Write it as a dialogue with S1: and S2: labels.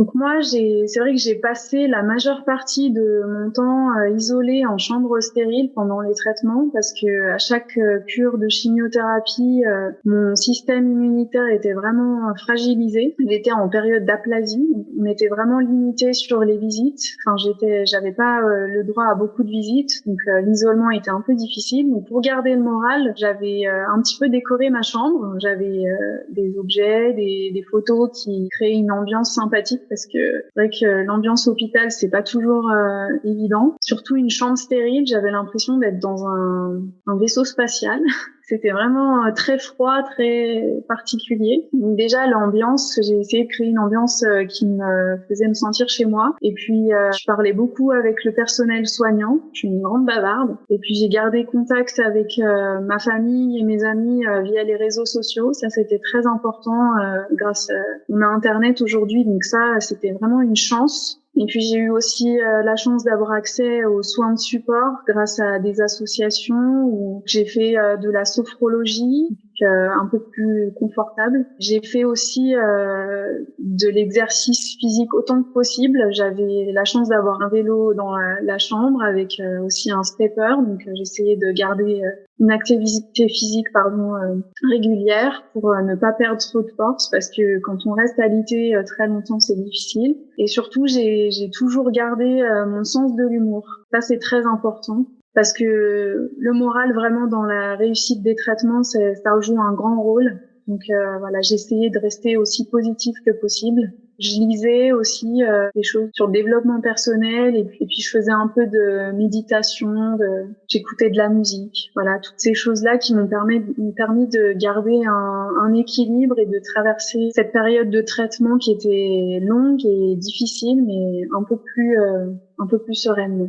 S1: Donc moi, c'est vrai que j'ai passé la majeure partie de mon temps isolée en chambre stérile pendant les traitements parce que à chaque cure de chimiothérapie, mon système immunitaire était vraiment fragilisé. Il était en période d'aplasie. On était vraiment limité sur les visites. Enfin, j'avais pas le droit à beaucoup de visites, donc l'isolement était un peu difficile. Donc pour garder le moral, j'avais un petit peu décoré ma chambre. J'avais des objets, des photos qui créaient une ambiance sympathique parce que c'est vrai que l'ambiance hôpital c'est pas toujours évident. Surtout une chambre stérile, j'avais l'impression d'être dans un vaisseau spatial. C'était vraiment très froid, très particulier. Donc déjà l'ambiance, j'ai essayé de créer une ambiance qui me faisait me sentir chez moi. Et puis je parlais beaucoup avec le personnel soignant. Je suis une grande bavarde. Et puis j'ai gardé contact avec ma famille et mes amis via les réseaux sociaux. Ça c'était très important grâce on a Internet aujourd'hui, donc ça c'était vraiment une chance. Et puis j'ai eu aussi la chance d'avoir accès aux soins de support grâce à des associations où j'ai fait de la sophrologie, un peu plus confortable. J'ai fait aussi de l'exercice physique autant que possible. J'avais la chance d'avoir un vélo dans la chambre avec aussi un stepper, donc j'essayais de garder une activité physique régulière pour ne pas perdre trop de force parce que quand on reste alité très longtemps c'est difficile. Et surtout j'ai toujours gardé mon sens de l'humour. Ça c'est très important parce que le moral vraiment dans la réussite des traitements ça joue un grand rôle. Donc voilà, j'ai essayé de rester aussi positif que possible. Je lisais aussi des choses sur le développement personnel et puis je faisais un peu de méditation, j'écoutais de la musique. Voilà, toutes ces choses-là qui m'ont permis de garder un équilibre et de traverser cette période de traitement qui était longue et difficile, mais un peu plus sereinement.